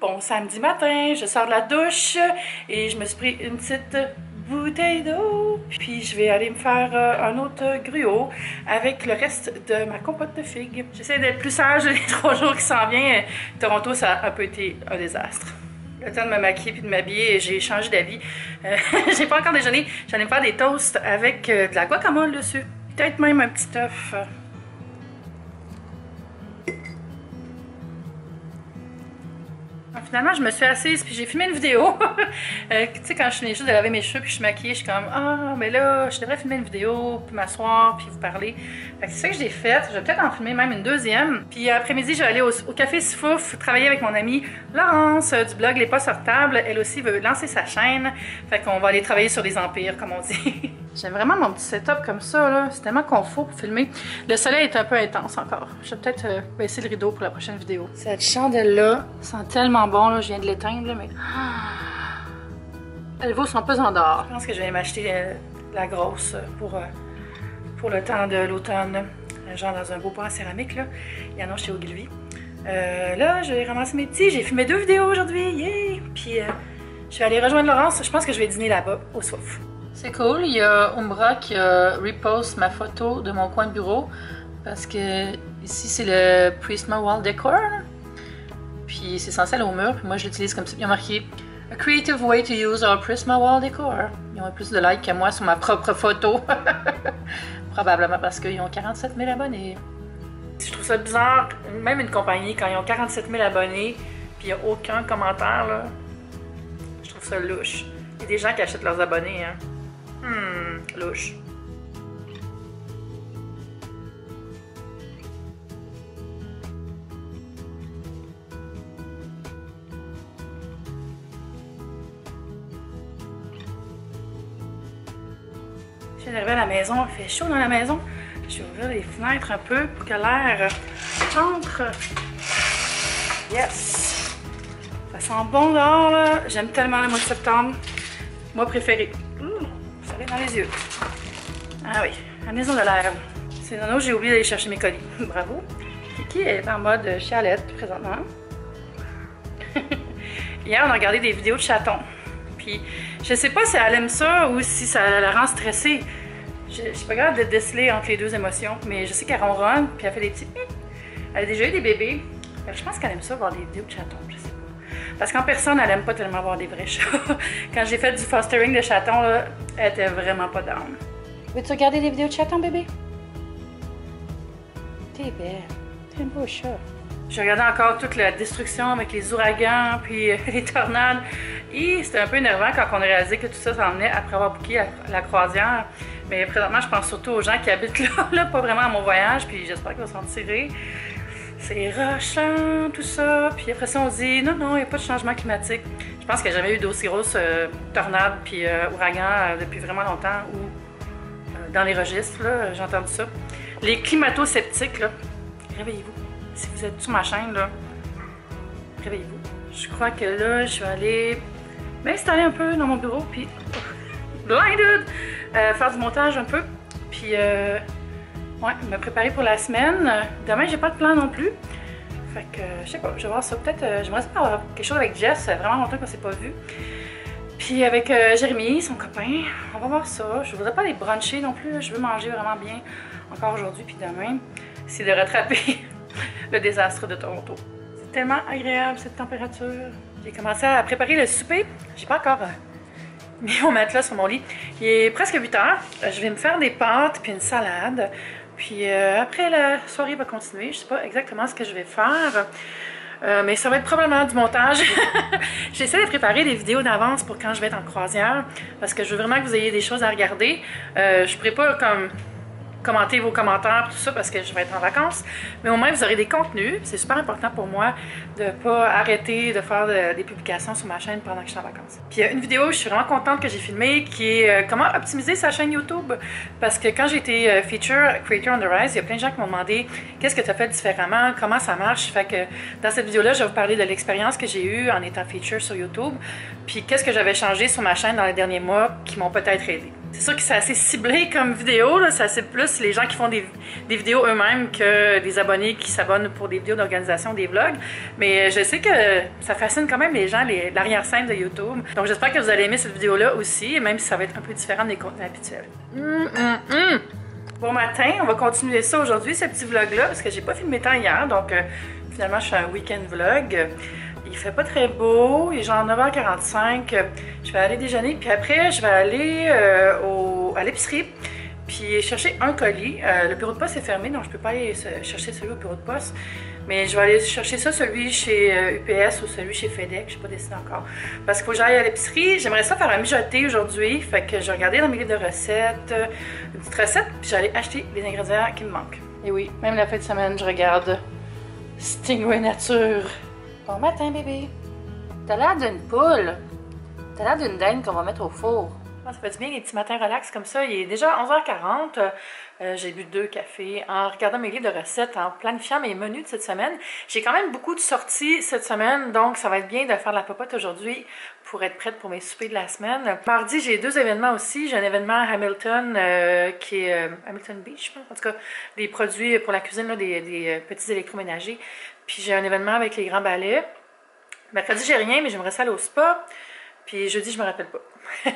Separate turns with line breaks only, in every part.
Bon samedi matin, je sors de la douche et je me suis pris une petite bouteille d'eau. Puis je vais aller me faire un autre gruau avec le reste de ma compote de figues. J'essaie d'être plus sage les 3 jours qui s'en viennent. Toronto, ça a un peu été un désastre. Le temps de me maquiller puis de m'habiller, j'ai changé d'habit. J'ai pas encore déjeuné. J'allais me faire des toasts avec de la guacamole dessus. Peut-être même un petit œuf. Finalement, je me suis assise puis j'ai filmé une vidéo. Tu sais, quand je finis juste de laver mes cheveux puis je suis maquillée, je suis comme ah, mais là, je devrais filmer une vidéo puis m'asseoir puis vous parler. Fait que c'est ça que j'ai fait. Je vais peut-être en filmer même une deuxième. Puis après-midi, je vais aller au Café Sifouf travailler avec mon amie Laurence du blog Les Pas sur Table. Elle aussi veut lancer sa chaîne. Fait qu'on va aller travailler sur des empires, comme on dit. J'aime vraiment mon petit setup comme ça, là. C'est tellement confort pour filmer. Le soleil est un peu intense encore. Je vais peut-être baisser le rideau pour la prochaine vidéo. Cette chandelle-là sent tellement bon, là. Je viens de l'éteindre, mais... Elle vaut son pesant d'or. Je pense que je vais m'acheter la grosse pour le temps de l'automne. Genre dans un beau pot en céramique, là. Il y en a chez Ogilvy. Là, je vais ramasser mes petits. J'ai filmé 2 vidéos aujourd'hui. Yeah! Puis, je vais aller rejoindre Laurence. Je pense que je vais dîner là-bas, au Soif. C'est cool, il y a Umbra qui a repost ma photo de mon coin de bureau parce que ici c'est le Prisma Wall Decor. Puis c'est censé aller au mur, puis moi je l'utilise comme ça. Ils ont marqué A creative way to use our Prisma Wall Decor. Ils ont plus de likes que moi sur ma propre photo. Probablement parce qu'ils ont 47 000 abonnés. Je trouve ça bizarre, même une compagnie, quand ils ont 47 000 abonnés, puis il n'y a aucun commentaire, là. Je trouve ça louche. Il y a des gens qui achètent leurs abonnés, hein. Louche. Je viens d'arriver à la maison, il fait chaud dans la maison. Je vais ouvrir les fenêtres un peu pour que l'air entre. Yes! Ça sent bon dehors, là. J'aime tellement le mois de septembre. Mois préféré. Ça arrive dans les yeux. Ah oui, la maison de l'air. C'est Nono, j'ai oublié d'aller chercher mes colis. Bravo. Kiki est en mode chialette présentement. Hier, on a regardé des vidéos de chatons. Puis, je sais pas si elle aime ça ou si ça la rend stressée. Je suis pas capable de déceler entre les 2 émotions, mais je sais qu'elle ronronne, puis elle fait des petits... Elle a déjà eu des bébés. Je pense qu'elle aime ça voir des vidéos de chatons, je sais pas. Parce qu'en personne, elle aime pas tellement voir des vrais chats. Quand j'ai fait du fostering de chatons, là, elle était vraiment pas down. Veux-tu regarder des vidéos de chatons, bébé? T'es belle. T'es un beau chat. J'ai regardé encore toute la destruction avec les ouragans puis les tornades. Et c'était un peu énervant quand on a réalisé que tout ça s'en venait après avoir booké la croisière. Mais présentement, je pense surtout aux gens qui habitent là, pas vraiment à mon voyage. Puis j'espère qu'ils vont s'en tirer. C'est rochant, tout ça. Puis après ça, on se dit non, il n'y a pas de changement climatique. Je pense qu'il n'y a jamais eu d'aussi grosse tornade puis ouragan depuis vraiment longtemps ou dans les registres, là, j'ai entendu ça. Les climato-sceptiques, là, réveillez-vous. Si vous êtes sur ma chaîne, là, réveillez-vous. Je crois que là, je vais aller m'installer un peu dans mon bureau, puis blinded, faire du montage un peu, puis ouais, me préparer pour la semaine. Demain, j'ai pas de plan non plus. Fait que, je sais pas, je vais voir ça. Peut-être, j'aimerais avoir quelque chose avec Jess, ça fait vraiment longtemps qu'on s'est pas vu. Puis avec Jérémy, son copain, on va voir ça. Je voudrais pas aller bruncher non plus, je veux manger vraiment bien encore aujourd'hui puis demain. C'est de rattraper le désastre de Toronto. C'est tellement agréable cette température. J'ai commencé à préparer le souper. J'ai pas encore mis mon matelas sur mon lit. Il est presque 8 h. Je vais me faire des pâtes puis une salade. Puis après, la soirée va continuer. Je sais pas exactement ce que je vais faire. Mais ça va être probablement du montage. J'essaie de préparer des vidéos d'avance pour quand je vais être en croisière. Parce que je veux vraiment que vous ayez des choses à regarder. Je ne pourrai pas comme commenter vos commentaires, tout ça, parce que je vais être en vacances. Mais au moins, vous aurez des contenus. C'est super important pour moi de ne pas arrêter de faire des publications sur ma chaîne pendant que je suis en vacances. Puis il y a une vidéo, je suis vraiment contente que j'ai filmée, qui est comment optimiser sa chaîne YouTube. Parce que quand j'ai été Feature Creator on the Rise, il y a plein de gens qui m'ont demandé qu'est-ce que tu as fait différemment, comment ça marche. Fait que dans cette vidéo-là, je vais vous parler de l'expérience que j'ai eue en étant Feature sur YouTube. Puis qu'est-ce que j'avais changé sur ma chaîne dans les derniers mois qui m'ont peut-être aidé. C'est sûr que c'est assez ciblé comme vidéo, là. C'est assez plus les gens qui font des vidéos eux-mêmes que des abonnés qui s'abonnent pour des vidéos d'organisation, des vlogs. Mais je sais que ça fascine quand même les gens, l'arrière-scène de YouTube. Donc j'espère que vous allez aimer cette vidéo-là aussi, même si ça va être un peu différent des contenus habituels. Bon matin, on va continuer ça aujourd'hui, ce petit vlog-là, parce que j'ai pas filmé tant hier, donc finalement je fais un week-end vlog. Il fait pas très beau, il est genre 9h45. Je vais aller déjeuner, puis après je vais aller à l'épicerie, puis chercher un colis. Le bureau de poste est fermé, donc je peux pas aller chercher celui au bureau de poste. Mais je vais aller chercher ça, celui chez UPS ou celui chez FedEx, je n'ai pas décidé encore. Parce qu'il faut que j'aille à l'épicerie. J'aimerais ça faire un mijoté aujourd'hui. Fait que j'ai regardé dans mes livres de recettes, une petite recette, puis j'allais acheter les ingrédients qui me manquent. Et oui, même la fin de semaine, je regarde Stingray Nature. Bon matin, bébé. T'as l'air d'une poule. T'as l'air d'une dinde qu'on va mettre au four. Ça fait du bien les petits matins relax comme ça. Il est déjà 11h40. J'ai bu 2 cafés en regardant mes livres de recettes, en planifiant mes menus de cette semaine. J'ai quand même beaucoup de sorties cette semaine, donc ça va être bien de faire la popote aujourd'hui pour être prête pour mes soupers de la semaine. Mardi, j'ai 2 événements aussi. J'ai un événement à Hamilton qui est Hamilton Beach, je pense. En tout cas, des produits pour la cuisine, là, des petits électroménagers. Puis j'ai un événement avec les grands balais. Mercredi, j'ai rien, mais j'aimerais ça aller au spa. Puis jeudi, je me rappelle pas.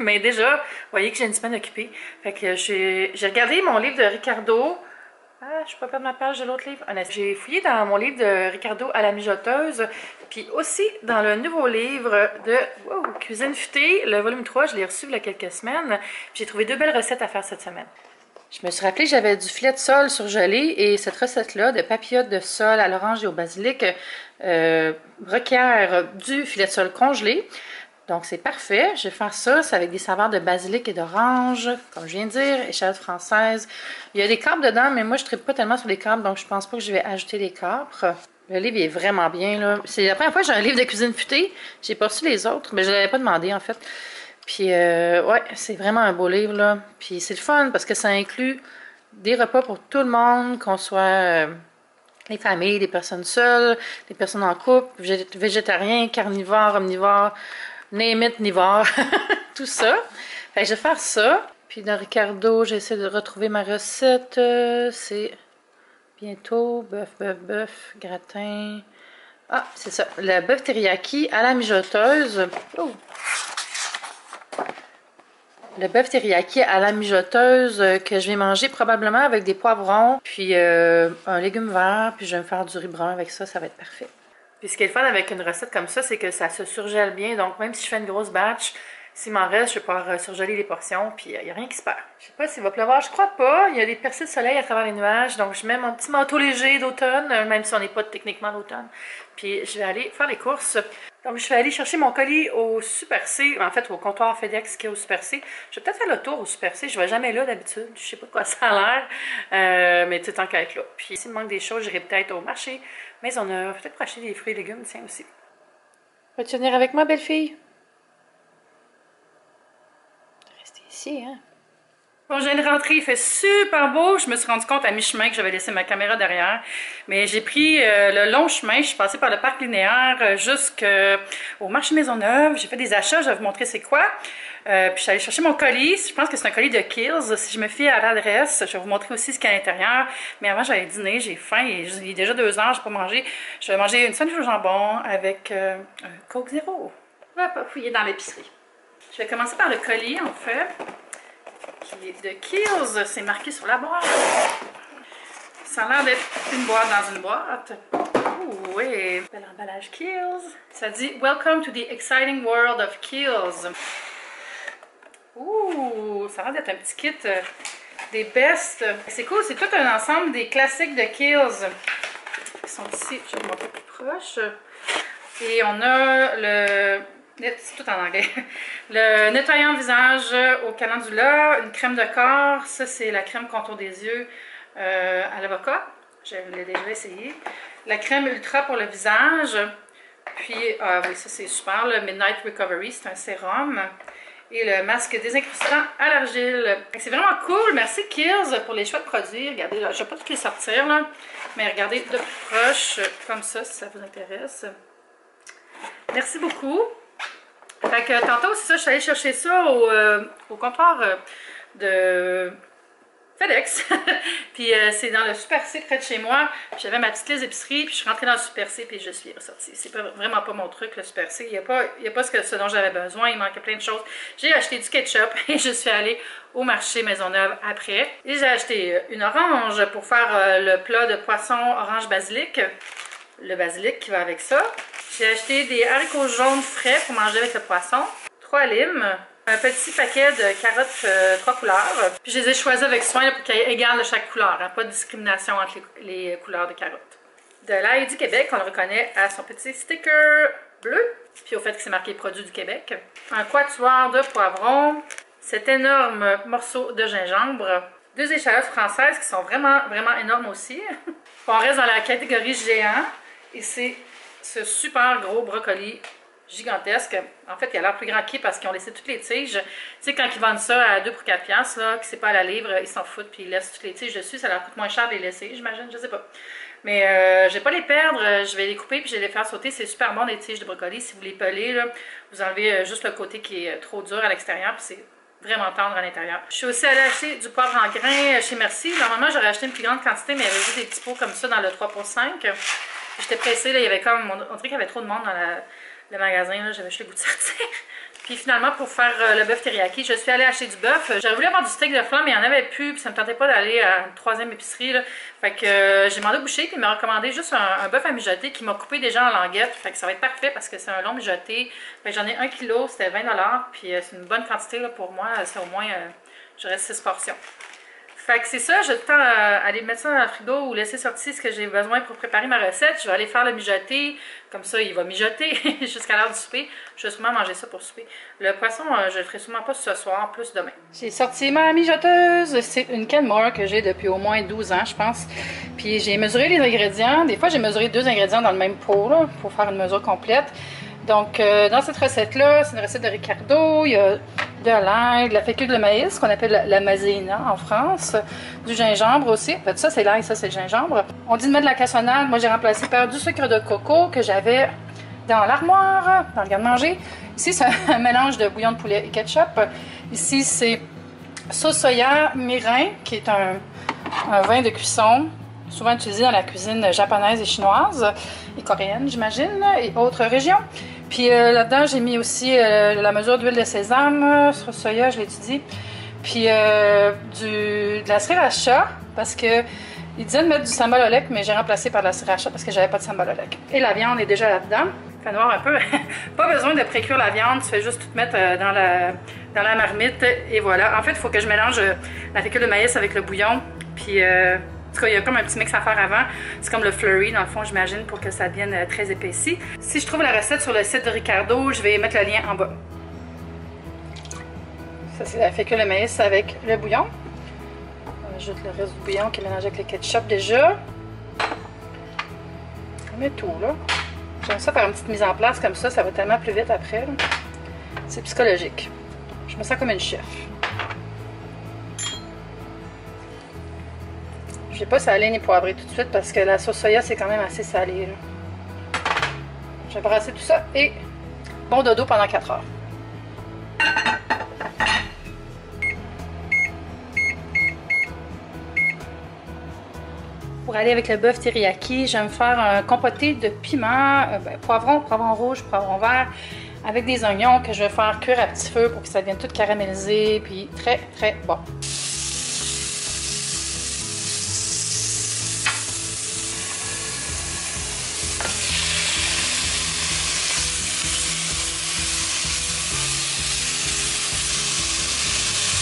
Mais déjà, vous voyez que j'ai une semaine occupée. Fait que j'ai regardé mon livre de Ricardo. Ah, je ne peux pas perdre ma page de l'autre livre. J'ai fouillé dans mon livre de Ricardo à la mijoteuse. Puis aussi dans le nouveau livre de Cuisine futée, le volume 3, je l'ai reçu il y a quelques semaines. J'ai trouvé 2 belles recettes à faire cette semaine. Je me suis rappelé que j'avais du filet de sole surgelé et cette recette-là de papillotes de sole à l'orange et au basilic requiert du filet de sole congelé. Donc c'est parfait, je vais faire ça, c'est avec des saveurs de basilic et d'orange, comme je viens de dire, échalote française. Il y a des câpres dedans, mais moi je ne tripe pas tellement sur les câpres, donc je pense pas que je vais ajouter des câpres. Le livre est vraiment bien, là. C'est la première fois que j'ai un livre de cuisine futée, j'ai pas reçu les autres, mais je ne l'avais pas demandé en fait. Puis ouais, c'est vraiment un beau livre, là. Puis c'est le fun parce que ça inclut des repas pour tout le monde, qu'on soit les familles, des personnes seules, des personnes en couple, végétariens, carnivores, omnivores, name it, nivore, tout ça. Fait que je vais faire ça. Puis dans Ricardo, j'essaie de retrouver ma recette. C'est bientôt bœuf, gratin. Ah, c'est ça. Le bœuf teriyaki à la mijoteuse. Oh. Le bœuf teriyaki à la mijoteuse que je vais manger probablement avec des poivrons, puis un légume vert, puis je vais me faire du riz brun avec ça, ça va être parfait. Puis ce qui est le fun avec une recette comme ça, c'est que ça se surgèle bien, donc même si je fais une grosse batch, s'il m'en reste, je vais pouvoir surgeler les portions, puis il n'y a rien qui se perd. Je sais pas s'il va pleuvoir, je crois pas, il y a des percées de soleil à travers les nuages, donc je mets mon petit manteau léger d'automne, même si on n'est pas techniquement d'automne, puis je vais aller faire les courses. Donc, je vais aller chercher mon colis au Super C, en fait, au comptoir FedEx qui est au Super C. Je vais peut-être faire le tour au Super C. Je ne vais jamais là d'habitude. Je sais pas de quoi ça a l'air. Mais tu sais, tant qu'à être là. Puis, s'il me manque des choses, j'irai peut-être au marché. Mais on a peut-être pour acheter des fruits et légumes, tiens, aussi. Vas-tu venir avec moi, belle fille? Restez ici, hein? Bon, je viens de rentrer, il fait super beau. Je me suis rendu compte à mi-chemin que j'avais laissé ma caméra derrière. Mais j'ai pris le long chemin. Je suis passée par le parc linéaire jusqu'au marché Maisonneuve. J'ai fait des achats, je vais vous montrer c'est quoi. Puis je suis allée chercher mon colis. Je pense que c'est un colis de Kiehl's. Si je me fie à l'adresse, je vais vous montrer aussi ce qu'il y a à l'intérieur. Mais avant, j'allais dîner, j'ai faim et il est déjà 2 heures, je n'ai pas mangé. Je vais manger une sandwich au jambon avec un Coke Zéro. On va pas fouiller dans l'épicerie. Je vais commencer par le colis, en fait. Qui est de Kiehl's, c'est marqué sur la boîte. Ça a l'air d'être une boîte dans une boîte. Ouh, oui, bel emballage Kiehl's. Ça dit « Welcome to the exciting world of Kiehl's ». Ouh, ça a l'air d'être un petit kit des best. C'est cool, c'est tout un ensemble des classiques de Kiehl's. Ils sont ici, je vais vous montrer plus proche. Et on a le... C'est tout en anglais. Le nettoyant visage au calendula, une crème de corps. Ça, c'est la crème contour des yeux à l'avocat. Je l'ai déjà essayé. La crème ultra pour le visage. Puis, oui, ça, c'est super. Le Midnight Recovery, c'est un sérum. Et le masque désincrustant à l'argile. C'est vraiment cool. Merci Kiehl's pour les choix de produits. Regardez, là, je ne vais pas tous les sortir, là. Mais regardez de plus proche, comme ça, si ça vous intéresse. Merci beaucoup. Fait que tantôt, c'est ça, je suis allée chercher ça au comptoir de FedEx. Puis c'est dans le Super C près de chez moi. J'avais ma petite liste d'épicerie, puis je suis rentrée dans le Super C, puis je suis ressortie. C'est vraiment pas mon truc, le Super C. Il n'y a pas ce dont j'avais besoin. Il manquait plein de choses. J'ai acheté du ketchup et je suis allée au marché Maisonneuve après. Et j'ai acheté une orange pour faire le plat de poisson orange basilic. Le basilic qui va avec ça. J'ai acheté des haricots jaunes frais pour manger avec le poisson. 3 limes. Un petit paquet de carottes 3 couleurs. Puis je les ai choisis avec soin là, pour qu'il y ait égal de chaque couleur. Hein, pas de discrimination entre les couleurs de carottes. De l'ail du Québec, on le reconnaît à son petit sticker bleu. Puis au fait que c'est marqué produit du Québec. Un quatuor de poivrons. Cet énorme morceau de gingembre. 2 échalotes françaises qui sont vraiment énormes aussi. On reste dans la catégorie géant. Et c'est ce super gros brocoli gigantesque. En fait, il a l'air plus grand qu'il parce qu'ils ont laissé toutes les tiges. Tu sais, quand ils vendent ça à 2 pour 4 $, là, que c'est pas à la livre, ils s'en foutent puis ils laissent toutes les tiges dessus. Ça leur coûte moins cher de les laisser, j'imagine, je sais pas. Mais je vais pas les perdre, je vais les couper puis je vais les faire sauter. C'est super bon, des tiges de brocoli. Si vous les pelez, là, vous enlevez juste le côté qui est trop dur à l'extérieur puis c'est vraiment tendre à l'intérieur. Je suis aussi allée acheter du poivre en grains chez Merci. Normalement, j'aurais acheté une plus grande quantité, mais il y avait juste des petits pots comme ça dans le 3 pour 5. J'étais pressée, là, il y avait comme, on dirait qu'il y avait trop de monde dans le magasin, j'avais juste le goût de sortir. Puis finalement, pour faire le bœuf teriyaki, je suis allée acheter du bœuf. J'aurais voulu avoir du steak de flan, mais il n'y en avait plus, puis ça me tentait pas d'aller à une 3e épicerie, là. Fait que j'ai demandé au boucher, puis il m'a recommandé juste un bœuf à mijoter qui m'a coupé déjà en languettes. Fait que ça va être parfait parce que c'est un long mijoté. Fait que j'en ai 1 kg, c'était 20 $, puis c'est une bonne quantité là, pour moi. C'est au moins, j'aurais 6 portions. Fait que c'est ça, je vais tout le temps aller mettre ça dans le frigo ou laisser sortir ce que j'ai besoin pour préparer ma recette. Je vais aller faire le mijoter, comme ça il va mijoter jusqu'à l'heure du souper. Je vais sûrement manger ça pour souper. Le poisson, je le ferai sûrement pas ce soir, plus demain. J'ai sorti ma mijoteuse, c'est une Kenmore que j'ai depuis au moins 12 ans je pense. Puis j'ai mesuré les ingrédients, des fois j'ai mesuré 2 ingrédients dans le même pot là, pour faire une mesure complète. Donc, dans cette recette-là, c'est une recette de Ricardo. Il y a de l'ail, de la fécule de maïs, qu'on appelle la maïzena en France, du gingembre aussi. En fait, ça, c'est l'ail, ça, c'est le gingembre. On dit de mettre de la cassonade. Moi, j'ai remplacé par du sucre de coco que j'avais dans l'armoire, dans le garde-manger. Ici, c'est un mélange de bouillon de poulet et ketchup. Ici, c'est sauce soya mirin, qui est un vin de cuisson souvent utilisé dans la cuisine japonaise et chinoise et coréenne, j'imagine, et autres régions. Puis là-dedans, j'ai mis aussi la mesure d'huile de sésame, sur soya, je l'étudie. Puis de la sriracha, parce que ils disaient de mettre du sambal olek, mais j'ai remplacé par de la sriracha parce que j'avais pas de sambal olek. Et la viande est déjà là-dedans. Il fait noir un peu. Pas besoin de précuire la viande, tu fais juste tout mettre dans la marmite et voilà. En fait, il faut que je mélange la fécule de maïs avec le bouillon. Puis en tout cas, il y a comme un petit mix à faire avant. C'est comme le flurry, dans le fond, j'imagine, pour que ça devienne très épaissi. Si je trouve la recette sur le site de Ricardo, je vais mettre le lien en bas. Ça, c'est la fécule de maïs avec le bouillon. On ajoute le reste du bouillon qui est mélangé avec le ketchup déjà. On met tout, là. J'aime ça faire une petite mise en place comme ça va tellement plus vite après. C'est psychologique. Je me sens comme une chef. Je ne vais pas saler ni poivrer tout de suite parce que la sauce soya, c'est quand même assez salé. Là. Je vais brasser tout ça et bon dodo pendant 4 heures. Pour aller avec le bœuf teriyaki, je vais me faire un compoté de piment, poivron rouge, poivron vert, avec des oignons que je vais faire cuire à petit feu pour que ça devienne tout caramélisé, puis très très bon.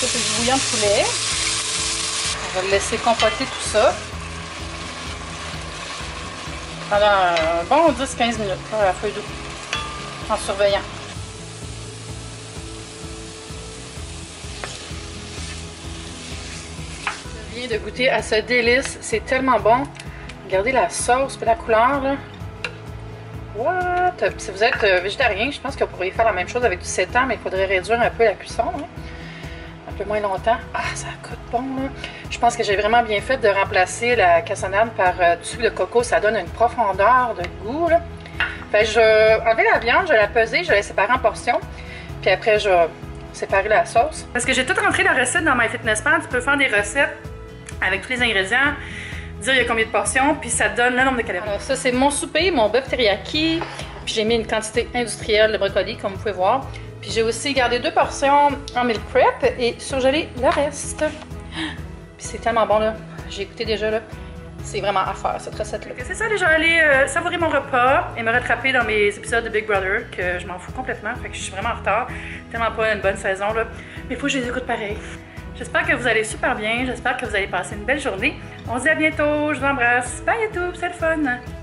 Ça, c'est du bouillon de poulet. On va le laisser compoter tout ça pendant un bon 10-15 minutes à feu doux, en surveillant. Je viens de goûter à ce délice, c'est tellement bon. Regardez la sauce et la couleur là. What? Si vous êtes végétarien, je pense que vous pourriez faire la même chose avec du sétan, mais il faudrait réduire un peu la cuisson. Hein? Un peu moins longtemps. Ah, ça coûte bon, là. Je pense que j'ai vraiment bien fait de remplacer la cassonade par du sucre de coco. Ça donne une profondeur de goût, là. Fait que je vais enlever la viande, je vais la peser, je vais la séparer en portions. Puis après, je vais séparer la sauce. Parce que j'ai tout rentré la recette dans MyFitnessPal. Tu peux faire des recettes avec tous les ingrédients, dire il y a combien de portions, puis ça donne le nombre de calories. Alors ça, c'est mon souper, mon bœuf teriyaki. Puis j'ai mis une quantité industrielle de brocoli, comme vous pouvez voir. Puis j'ai aussi gardé 2 portions en meal prep et surgelé le reste. Puis c'est tellement bon, là. J'ai goûté déjà, là. C'est vraiment à faire, cette recette-là. C'est ça, déjà, aller savourer mon repas et me rattraper dans mes épisodes de Big Brother, que je m'en fous complètement, fait que je suis vraiment en retard. Tellement pas une bonne saison, là. Mais il faut que je les écoute pareil. J'espère que vous allez super bien, j'espère que vous allez passer une belle journée. On se dit à bientôt, je vous embrasse. Bye YouTube, c'est le fun!